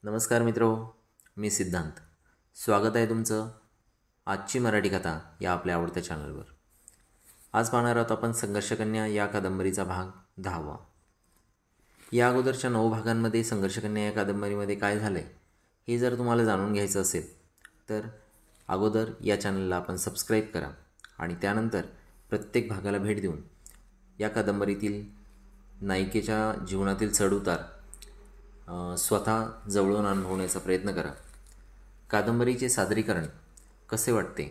नमस्कार मित्रो, मी सिद्धांत. स्वागत आहे तुमचं आजची मराठी कथा या आपल्या आवडत्या चॅनलवर. आज पाहणार आहोत आपण संघर्षकन्या या कादंबरीचा भाग 10वा. या अगोदरच्या 9 भागांमध्ये संघर्षकन्या या कादंबरीमध्ये काय झालं आहे हे जर तुम्हाला जाणून घ्यायचं असेल तर अगोदर या चॅनलला आपण सबस्क्राईब करा आणि त्यानंतर प्रत्येक भागाला भेट देऊन या कादंबरीतील नायिकेच्या जीवनातील चढउतार स्वतः जवळून अनुभवण्याचा प्रयत्न करा. कादंबरीचे सादरीकरण कसे वाटते,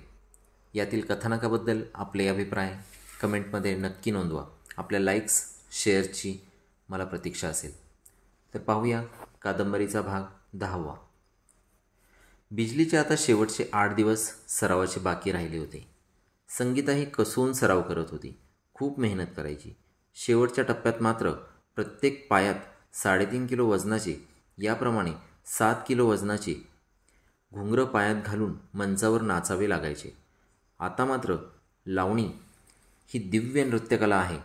यातील कथानकाबद्दल आपले अभिप्राय कमेंटमध्ये नक्की नोंदवा. आपल्या लाईक्स शेअरची मला प्रतीक्षा असेल. तर पाहूया कादंबरीचा भाग 10वा. बिजलीचे आता शेवटचे 8 दिवस सरावाचे बाकी राहिले होते. संगीताही कसून सराव करत होती. खूप मेहनत करायची. शेवटच्या टप्प्यात मात्र प्रत्येक पायात 3.5 किलो वजनाचे, याप्रमाणे 7 किलो वजनाचे घुंगरं पायात घालून मंचावर नाचावे लागायचे. आता मात्र लावणी ही दिव्य नृत्यकला आहे.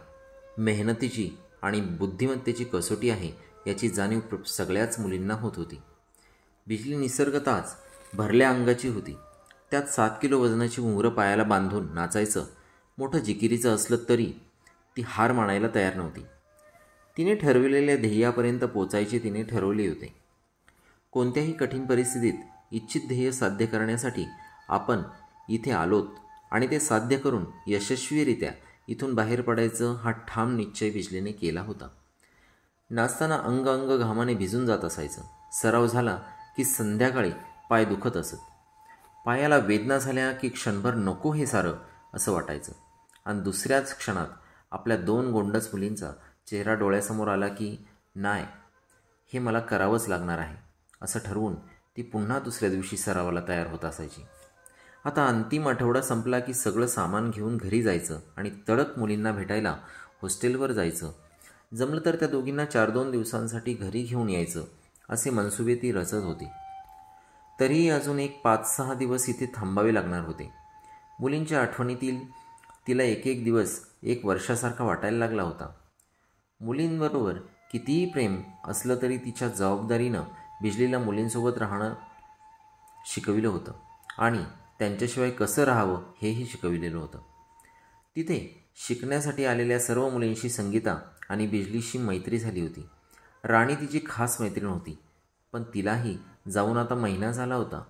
मेहनतीची आणि बुद्धिमत्तेची कसोटी आहे याची जाणीव सगळ्याच मुलींना होत होती. बिजली निसर्गतःच भरल्या अंगाची होती. त्यात 7 किलो वजनाची घुंगरं पायाला बांधून नाचायचं मोठं जिकिरीचं असलं तरी ती हार मानायला तयार नव्हती. तिने ठरविलेल्या ध्येयापर्यंत पोचायचे तिने ठरवले होते. कोणत्याही कठीण परिस्थितीत इच्छित ध्येय साध्य करण्यासाठी आपण इथे आलोत आणि ते साध्य करून यशस्वीरित्या इथून बाहेर पडायचं हा ठाम निश्चय बिजलीने केला होता. नाचताना अंग अंग घामाने भिजून जात असायचं. सराव झाला की संध्याकाळी पाय दुखत असत. पायाला वेदना झाल्या की क्षणभर नको हे सारं असं वाटायचं आणि दुसऱ्याच क्षणात आपल्या 2 गोंडस मुलींचा चेहरा डोळ्यासमोर आला की नाही, हे मला करावंच लागणार आहे असं ठरवून ती पुन्हा दुसऱ्या दिवशी सरावाला तयार होत असायची. आता अंतिम आठवडा संपला की सगळं सामान घेऊन घरी जायचं आणि तडक मुलींना भेटायला हॉस्टेलवर जायचं. जमलं तर त्या दोघींना 4-2 दिवसांसाठी घरी घेऊन यायचं असे मनसुबे ती रचत होती. तरीही अजून एक 5-6 दिवस इथे थांबावे लागणार होते. मुलींच्या आठवणीतील तिला एक दिवस 1 वर्षासारखा वाटायला लागला होता. मुलींबरोबर कितीही प्रेम असलं तरी तिच्या जबाबदारीनं बिजलीला मुलींसोबत राहणं शिकविलं होतं आणि त्यांच्याशिवाय कसं राहावं हेही शिकविलेलं होतं. तिथे शिकण्यासाठी आलेल्या सर्व मुलींशी संगीता आणि बिजलीशी मैत्री झाली होती. राणी तिची खास मैत्रीण होती, पण तिलाही जाऊन आता महिना झाला होता.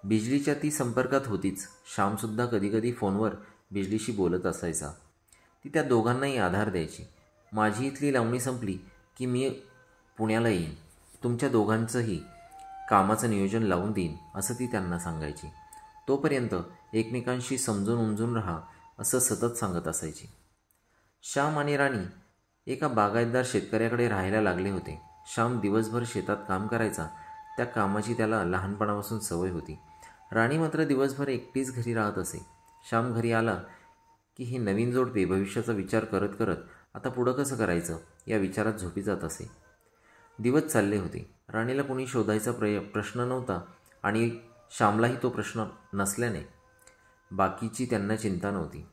बिजलीच्या ती संपर्कात होतीच. श्यामसुद्धा कधीकधी फोनवर बिजलीशी बोलत असायचा. ती त्या दोघांनाही आधार द्यायची. माझी इथली लावणी संपली की मी पुण्याला येईन, तुमच्या दोघांचंही कामाचं नियोजन लावून देईन असं ती त्यांना सांगायची. तोपर्यंत एकमेकांशी समजून उमजून राहा असं सतत सांगत असायची. श्याम आणि राणी एका बागायतदार शेतकऱ्याकडे राहायला लागले होते. श्याम दिवसभर शेतात काम करायचा. त्या कामाची त्याला लहानपणापासून सवय होती. राणी मात्र दिवसभर एकटीच घरी राहत असे. श्याम घरी आला की ही नवीन जोडपे भविष्याचा विचार करत करत आता पुढं कसं करायचं या विचारात झोपी जात असे. दिवस चालले होते. राणीला कोणी शोधायचा प्रश्न नव्हता आणि श्यामलाही तो प्रश्न नसल्याने बाकीची त्यांना चिंता नव्हती.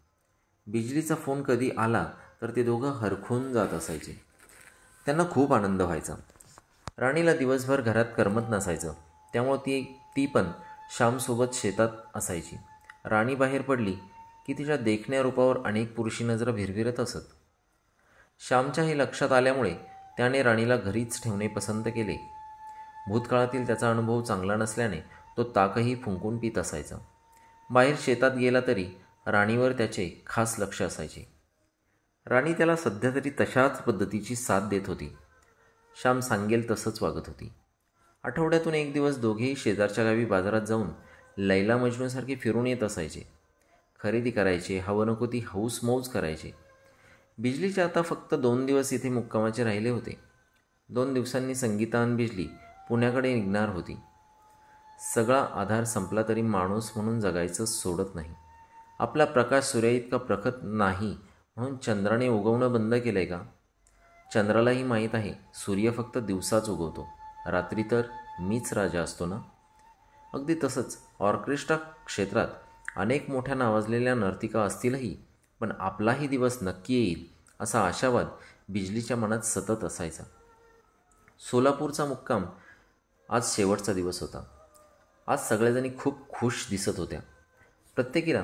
बिजलीचा फोन कधी आला तर ते दोघं हरखून जात असायचे. त्यांना खूप आनंद व्हायचा. राणीला दिवसभर घरात करमत नसायचं, त्यामुळे ती पण श्यामसोबत शेतात असायची. राणी बाहेर पडली की तिच्या देखण्या रूपावर अनेक पुरुषी नजरा भिरभिरत असत. श्यामच्या हे लक्षात आल्यामुळे त्याने राणीला घरीच ठेवणे पसंत केले. भूतकाळातील त्याचा अनुभव चांगला नसल्याने तो ताकही फुंकून पित असायचा. बाहेर शेतात गेला तरी राणीवर त्याचे खास लक्ष असायचे. राणी त्याला सध्या तरी तशाच पद्धतीची साथ देत होती. श्याम सांगेल तसंच वागत होती. आठवड्यातून 1 दिवस दोघेही शेजारच्या गावी बाजारात जाऊन लैला मजनूसारखे फिरून येत असायचे. खरेदी करायचे, हवं नको ती हौस मौज करायचे. बिजलीचे आता फक्त 2 दिवस इथे मुक्कामाचे राहिले होते. 2 दिवसांनी संगीता आणि बिजली पुण्याकडे निघणार होती. सगळा आधार संपला तरी माणूस म्हणून जगायचं सोडत नाही. आपला प्रकाश सूर्याइतका प्रखर नाही म्हणून चंद्राने उगवणं बंद केलं आहे का? चंद्रालाही माहीत आहे सूर्य फक्त दिवसाच उगवतो, रात्री तर मीच राजा असतो ना. अगदी तसंच ऑर्केस्ट्रा क्षेत्रात अनेक मोठ्या नावाजलेल्या नर्तिका असतीलही, पण आपलाही दिवस नक्की येईल असा आशावाद बिजलीच्या मनात सतत असायचा. सोलापूरचा मुक्काम आज शेवटचा दिवस होता. आज सगळ्याजणी खूप खुश दिसत होत्या. प्रत्येकीला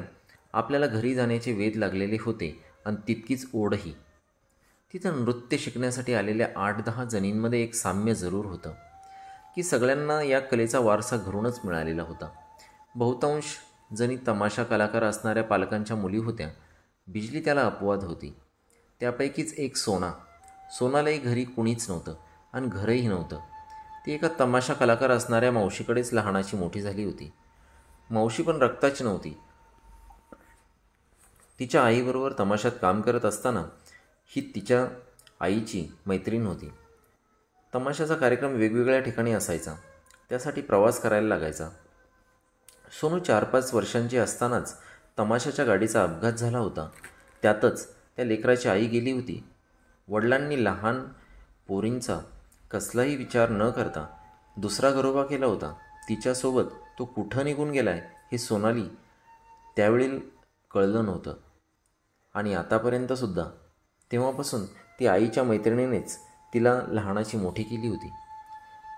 आपल्याला घरी जाण्याचे वेध लागलेले होते आणि तितकीच ओढही. तिथं नृत्य शिकण्यासाठी आलेल्या 8-10 जणींमध्ये एक साम्य जरूर होतं की सगळ्यांना या कलेचा वारसा घरूनच मिळालेला होता. बहुतांश जणी तमाशा कलाकार असणाऱ्या पालकांच्या मुली होत्या. बिजली त्याला अपवाद होती. त्यापैकीच एक सोनालाही घरी कुणीच नव्हतं आणि घरही नव्हतं. ती एका तमाशा कलाकार असणाऱ्या मावशीकडेच लहानाची मोठी झाली होती. मावशी पण रक्ताची नव्हती. तिच्या आईबरोबर तमाशात काम करत असताना ही तिच्या आईची मैत्रीण होती. तमाशाचा कार्यक्रम वेगवेगळ्या ठिकाणी असायचा. त्यासाठी प्रवास करायला लागायचा. सोनू 4-5 वर्षांची असतानाच तमाशाच्या गाडीचा अपघात झाला होता. त्यातच त्या लेकराची आई गेली होती. वडिलांनी लहान पोरींचा कसलाही विचार न करता दुसरा घरोबा केला होता. तिच्यासोबत तो कुठं निघून गेलाय हे सोनाली त्यावेळी कळलं नव्हतं आणि आतापर्यंतसुद्धा. तेव्हापासून ती आईच्या मैत्रिणीनेच तिला लहानाची मोठी केली होती.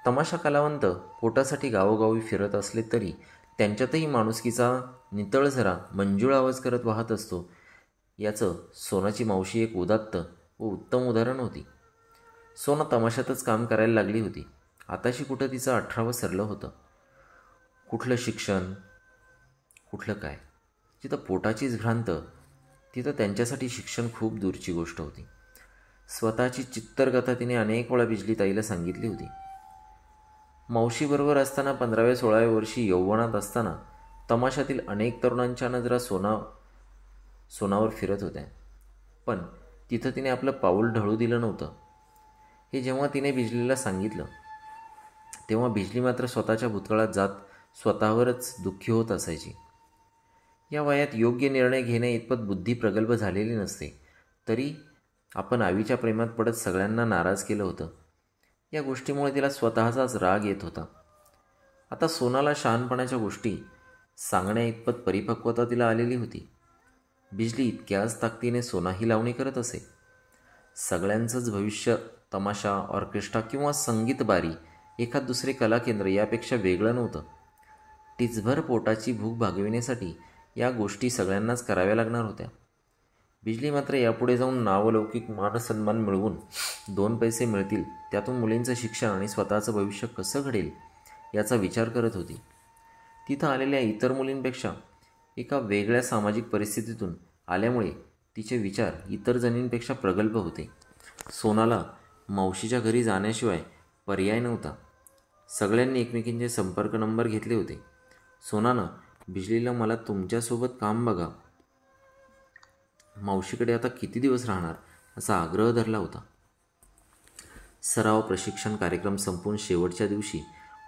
तमाशा कलावंत पोटासाठी गावोगावी फिरत असले तरी त्यांच्यातही माणुसकीचा नितळ झरा मंजूळ आवाज करत वाहत असतो याचं सोनाची मावशी एक उदात्त व उत्तम उदाहरण होती. सोना तमाशातच काम करायला लागली होती. आताशी कुठं तिचं 18वं सरलं होतं. कुठलं शिक्षण, कुठलं काय. जिथं पोटाचीच भ्रांत तिथं त्यांच्यासाठी शिक्षण खूप दूरची गोष्ट होती. स्वतःची चित्तरकथा तिने अनेक वेळा बिजलीताईला सांगितली होती. मावशीबरोबर असताना 15व्या-16व्या वर्षी यौवनात असताना तमाशातील अनेक तरुणांच्या नजरा सोनावर फिरत होत्या. पण तिथं तिने आपलं पाऊल ढळू दिलं नव्हतं. हे जेव्हा तिने बिजलीला सांगितलं तेव्हा बिजली मात्र स्वतःच्या भूतकाळात जात स्वतःवरच दुःखी होत असायची. या वयात योग्य निर्णय घेणे इतपत बुद्धी प्रगल्भ झालेली नसते. तरी आपण आईच्या प्रेमात पडत सगळ्यांना नाराज केलं होतं. या गोष्टीमुळे तिला स्वतःचाच राग येत होता. आता सोनाला शहाणपणाच्या गोष्टी सांगण्या इतपत परिपक्वता तिला आलेली होती. बिजली इतक्याच ताकदीने सोनाही लावणी करत असे. सगळ्यांचंच भविष्य तमाशा, ऑर्केस्ट्रा किंवा संगीत बारी, एखाद दुसरे कला केंद्र यापेक्षा वेगळं नव्हतं. टिचभर पोटाची भूक भागविण्यासाठी या गोष्टी सगळ्यांनाच कराव्या लागणार होत्या. बिजली मात्र यापुढे जाऊन नावलौकिक मानसन्मान मिळवून 2 पैसे मिळतील त्यातून मुलींचं शिक्षण आणि स्वतःचं भविष्य कसं घडेल याचा विचार करत होती. तिथं आलेल्या इतर मुलींपेक्षा एका वेगळ्या सामाजिक परिस्थितीतून आल्यामुळे तिचे विचार इतर जणींपेक्षा प्रगल्भ होते. सोनाला मावशीच्या घरी जाण्याशिवाय पर्याय नव्हता. सगळ्यांनी एकमेकींचे संपर्क नंबर घेतले होते. सोनानं बिजलीला मला तुमच्यासोबत काम बघा, मावशीकडे आता किती दिवस राहणार असा आग्रह धरला होता. सराव प्रशिक्षण कार्यक्रम संपून शेवटच्या दिवशी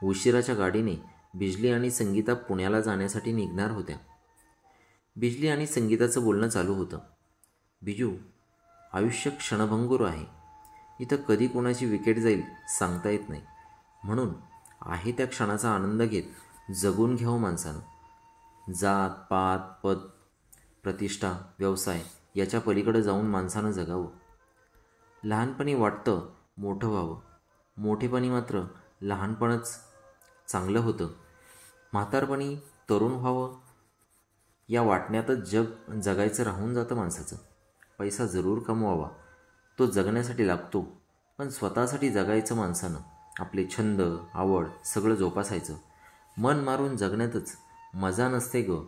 उशिराच्या गाडीने बिजली आणि संगीता पुण्याला जाण्यासाठी निघणार होत्या. बिजली आणि संगीताचं बोलणं चालू होतं. बिजू, आयुष्य क्षणभंगूर आहे. इथं कधी कोणाची विकेट जाईल सांगता येत नाही. म्हणून आहे त्या क्षणाचा आनंद घेत जगून घ्यावं माणसानं. जात पात पद प्रतिष्ठा व्यवसाय याच्या पलीकडे जाऊन माणसानं जगावं. लहानपणी वाटतं मोठं व्हावं, मोठेपणी मात्र लहानपणच चांगलं होतं. म्हातारपणी तरुण व्हावं या वाटण्यातच जगायचं राहून जातं माणसाचं. पैसा जरूर कमवावा, तो जगण्यासाठी लागतो, पण स्वतःसाठी जगायचं माणसानं. आपले छंद आवड सगळं जोपासायचं. मन मारून जगण्यातच मजा नसते ग.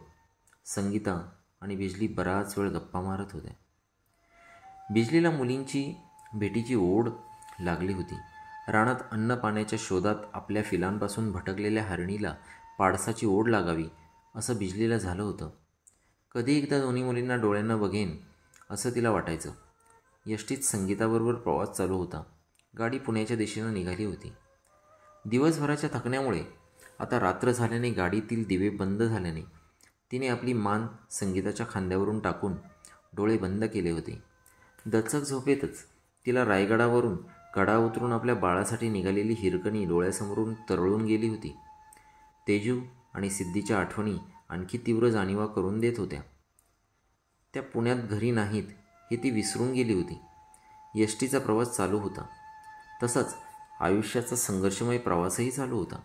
संगीता आणि बिजली बराच वेळ गप्पा मारत होत्या. बिजलीला मुलींची भेटीची ओढ लागली होती. रानात अन्न पाण्याच्या शोधात आपल्या फिलांपासून भटकलेल्या हरणीला पाडसाची ओढ लागावी असं बिजलीला झालं होतं. कधी एकदा दोन्ही मुलींना डोळ्यांना बघेन असं तिला वाटायचं. यष्टीत संगीताबरोबर प्रवास चालू होता. गाडी पुण्याच्या दिशेनं निघाली होती. दिवसभराच्या थकण्यामुळे आता रात्र झाल्याने गाडीतील दिवे बंद झाल्याने तिने आपली मान संगीताच्या खांद्यावरून टाकून डोळे बंद केले होते. दचक झोपेतच तिला रायगडावरून कडा उतरून आपल्या बाळासाठी निघालेली हिरकणी डोळ्यासमोरून तरळून गेली होती. तेजू आणि सिद्धीच्या आठवणी आणखी तीव्र जाणीवा करून देत होत्या. त्या पुण्यात घरी नाहीत हे ती विसरून गेली होती. यष्टीचा प्रवास चालू होता. तसंच आयुष्याचा संघर्षमय प्रवासही चालू होता.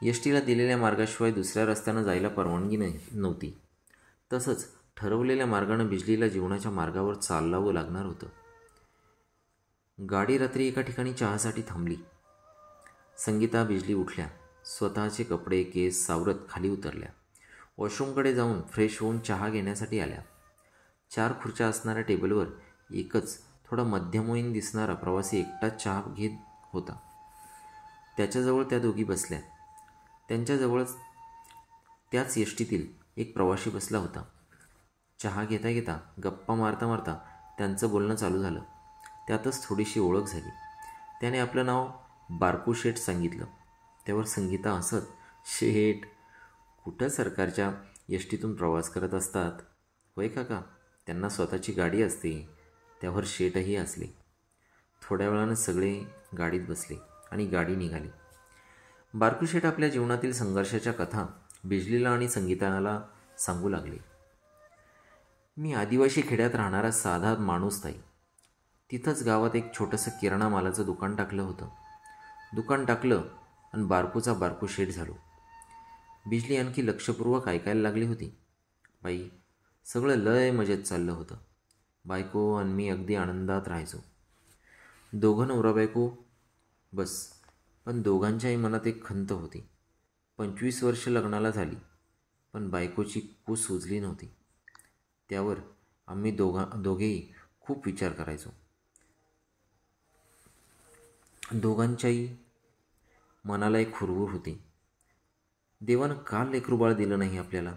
एस टीला दिलेल्या मार्गाशिवाय दुसऱ्या रस्त्यानं जायला परवानगी नव्हती. तसंच ठरवलेल्या मार्गानं बिजलीला जीवनाच्या मार्गावर चालावं लागणार होतं. गाडी रात्री एका ठिकाणी चहासाठी थांबली. संगीता, बिजली उठल्या. स्वतःचे कपडे केस सावरत खाली उतरल्या. वॉशरूमकडे जाऊन फ्रेश होऊन चहा घेण्यासाठी आल्या. 4 खुर्च्या असणाऱ्या टेबलवर एकच थोडा मध्यमवयीन दिसणारा प्रवासी एकटाच चहा घेत होता. त्याच्याजवळ त्या दोघी बसल्या. त्यांच्याजवळच त्याच एसटीतील एक प्रवासी बसला होता. चहा घेता घेता गप्पा मारता मारता त्यांचं बोलणं चालू झालं. त्यातच थोडीशी ओळख झाली. त्याने आपलं नाव बारकू शेठ सांगितलं. त्यावर संगीता हसत, शेठ कुठं सरकारच्या एसटीतून प्रवास करत असतात होय काका, त्यांना स्वतःची गाडी असते. त्यावर शेठही हसले. थोड्या वेळानं सगळे गाडीत बसले आणि गाडी निघाली. बारकू शेठ आपल्या जीवनातील संघर्षाच्या कथा बिजलीला आणि संगीताला सांगू लागले. मी आदिवासी खेड्यात राहणारा साधा माणूस ताई. तिथंच गावात एक छोटंसं किराणा मालाचं दुकान टाकलं होतं. दुकान टाकलं आणि बारकूचा बारकू शेठ झालो. बिजली आणखी लक्षपूर्वक ऐकायला लागली होती. बाई, सगळं लय मजेत चाललं होतं. बायको आणि मी अगदी आनंदात राहायचो. दोघं नवरा बायको बस. पण दोघांच्याही मनात एक खंत होती. 25 वर्ष लग्नाला झाली, पण बायकोची कूस सुजली नव्हती. त्यावर आम्ही दोघेही खूप विचार करायचो. दोघांच्याही मनाला एक हुरहुर होती. देवानं का लेकरूबाळ दिलं नाही आपल्याला?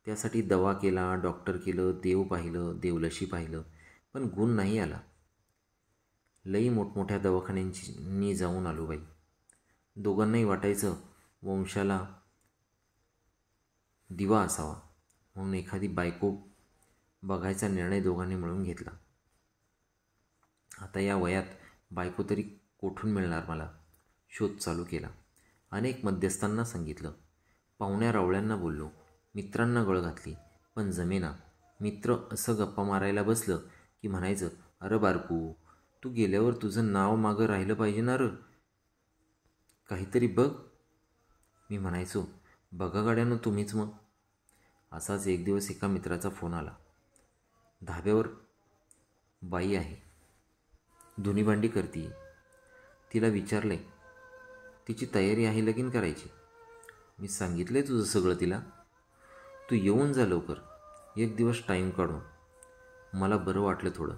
त्यासाठी दवा केला, डॉक्टर केलं, देव पाहिलं, देवलशी पाहिलं, पण गुण नाही आला. लई मोठमोठ्या दवाखान्यांनी जाऊन आलो बाई. दोघांनाही वाटायचं वंशाला दिवा असावा, म्हणून एखादी बायको बघायचा निर्णय दोघांनी मिळून घेतला. आता या वयात बायको तरी कोठून मिळणार मला? शोध चालू केला. अनेक मध्यस्थांना सांगितलं. पाहुण्या रावळ्यांना बोललो. मित्रांना गळ घातली, पण जमेना. मित्र असं गप्पा मारायला बसलं की म्हणायचं, अरे बारकू, तू गेल्यावर तुझं नाव मागं राहिलं पाहिजे ना र, काहीतरी बघ. मी म्हणायचो, बघा गाड्यानं तुम्हीच मग. असाच एक दिवस एका मित्राचा फोन आला. धाब्यावर बाई आहे, धुणी भांडी करते. तिला विचारले, तिची तयारी आहे लगीन करायची. मी सांगितलं तुझं सगळं तिला. तू येऊन जा लवकर, एक दिवस टाईम काढून. मला बरं वाटलं थोडं.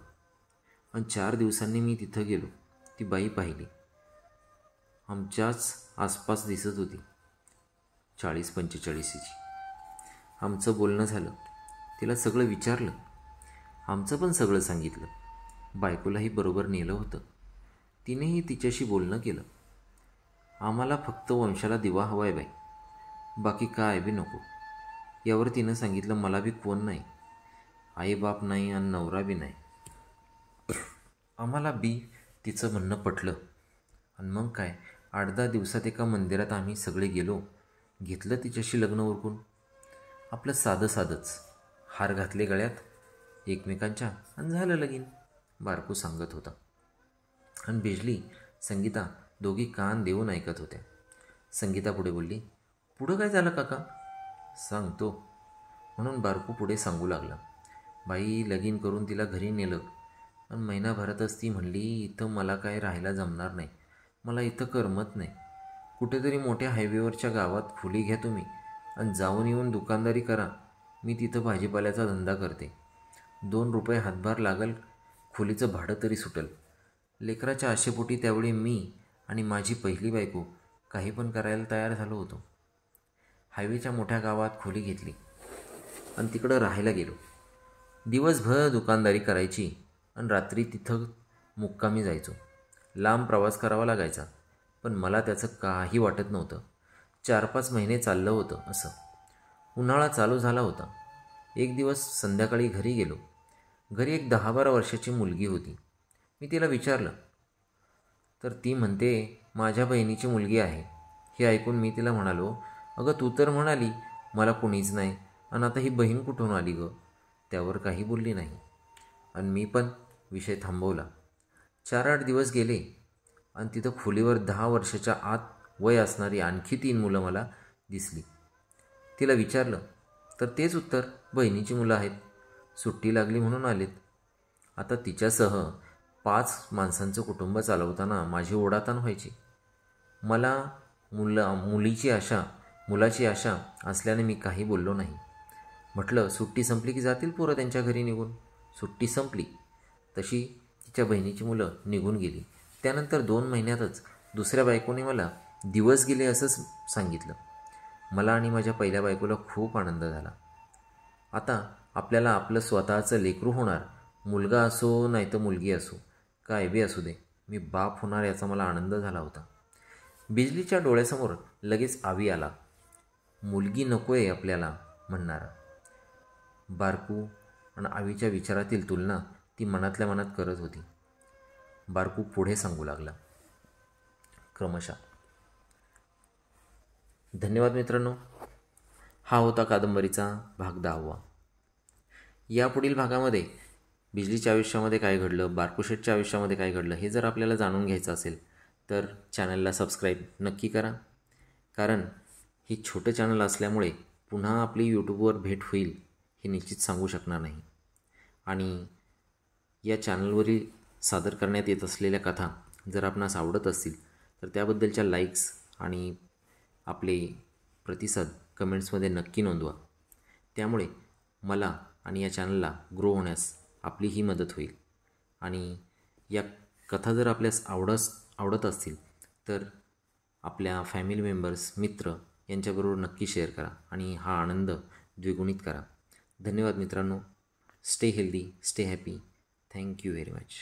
आणि 4 दिवसांनी मी तिथं गेलो. ती बाई पाहिली. आमच्याच आसपास दिसत होती, 40-45ची. आमचं बोलणं झालं. तिला सगळं विचारलं. आमचं पण सगळं सांगितलं. बायकोलाही बरोबर नेलं होतं. तिनेही तिच्याशी बोलणं केलं. आम्हाला फक्त वंशाला दिवा हवा आहे बाई, बाकी काय बी नको. यावर तिनं सांगितलं, मला बी कोण नाही, आईबाप नाही आणि नवरा बी नाही. आम्हाला बी तिचं म्हणणं पटलं. आणि मग काय, 8-10 दिवसात एका मंदिरात आम्ही सगळे गेलो. घेतलं तिच्याशी लग्न उरकून. आपलं साधंच. हार घातले गळ्यात एकमेकांच्या आणि झालं लगीन, बारकू सांगत होता. आणि बिजली, संगीता दोघी कान देऊन ऐकत होत्या. संगीता पुढे बोलली, पुढं काय झालं काका? सांगतो. म्हणून बारकू पुढे सांगू लागला. बाई, लगीन करून तिला घरी नेलं आणि महिनाभरातच ती म्हणली, इथं मला काय राहायला जमणार नाही, मला इथं करमत नाही. कुठेतरी मोठ्या हायवेवरच्या गावात खोली घ्या तुम्ही आणि जाऊन येऊन दुकानदारी करा. मी तिथं भाजीपाल्याचा धंदा करते. 2 रुपये हातभार लागल, खोलीचं भाडं तरी सुटेल. लेकराच्या आशेपोटी त्यावेळी मी आणि माझी पहिली बायको काही पण करायला तयार झालो होतो. हायवेच्या मोठ्या गावात खोली घेतली आणि तिकडं राहायला गेलो. दिवसभर दुकानदारी करायची आणि रात्री तिथं मुक्कामी जायचो. लांब प्रवास करावा लागायचा, पण मला त्याचं काही वाटत नव्हतं. 4-5 महिने चाललं होतं असं. उन्हाळा चालू झाला होता. एक दिवस संध्याकाळी घरी गेलो. घरी एक 10-12 वर्षाची मुलगी होती. मी तिला विचारलं तर ती म्हणते, माझ्या बहिणीची मुलगी आहे. हे ऐकून मी तिला म्हणालो, अगं तू तर म्हणाली मला कोणीच नाही, आणि आता ही बहीण कुठून आली गं? त्यावर काही बोलली नाही आणि मी पण विषय थांबवला. 4-8 दिवस गेले. आणि तिथं खोलीवर 10 वर्षाच्या आत वय असणारी आणखी 3 मुलं मला दिसली. तिला विचारलं तर तेच उत्तर, बहिणीची मुलं आहेत, सुट्टी लागली म्हणून आलेत. आता तिच्यासह 5 माणसांचं कुटुंब चालवताना माझी ओढाताण व्हायची. मला मुलाची आशा असल्याने मी काही बोललो नाही. म्हटलं सुट्टी संपली की जातील पोरं त्यांच्या घरी निघून. सुट्टी संपली तशी तिच्या बहिणीची मुलं निघून गेली. त्यानंतर 2 महिन्यातच दुसऱ्या बायकोने मला दिवस गेले असंच सांगितलं. मला आणि माझ्या पहिल्या बायकोला खूप आनंद झाला. आता आपल्याला आपलं स्वतःचं लेकरू होणार, मुलगा असो नाही तर मुलगी असो, काय बी असू दे, मी बाप होणार याचा मला आनंद झाला होता. बिजलीच्या डोळ्यासमोर लगेच आवी आला, मुलगी नको आहे आपल्याला म्हणणारा. बारकू आणि आवीच्या विचारातील तुलना ती मनातल्या मनात करत होती. बारकू पुढे सांगू लागला क्रमशः. धन्यवाद मित्रांनो. हा होता कादंबरीचा भाग 10वा. यापुढील भागामध्ये बिजलीच्या आयुष्यामध्ये काय घडलं, बारकुशेटच्या आयुष्यामध्ये काय घडलं हे जर आपल्याला जाणून घ्यायचं असेल तर चॅनलला सबस्क्राईब नक्की करा. कारण हे छोटं चॅनल असल्यामुळे पुन्हा आपली यूट्यूबवर भेट होईल हे निश्चित सांगू शकणार नाही. आणि या चॅनलवरील सादर करण्यात येत असलेल्या कथा जर आपणास आवडत असतील तर त्याबद्दलच्या लाईक्स आणि आपले प्रतिसाद कमेंट्समध्ये नक्की नोंदवा. त्यामुळे मला आणि या चॅनलला ग्रो होण्यास आपली ही मदत होईल. आणि या कथा जर आपल्यास आवडत असतील तर आपल्या फॅमिली मेंबर्स, मित्र यांच्याबरोबर नक्की शेअर करा आणि हा आनंद द्विगुणित करा. धन्यवाद मित्रांनो. Stay healthy, stay happy. Thank you very much.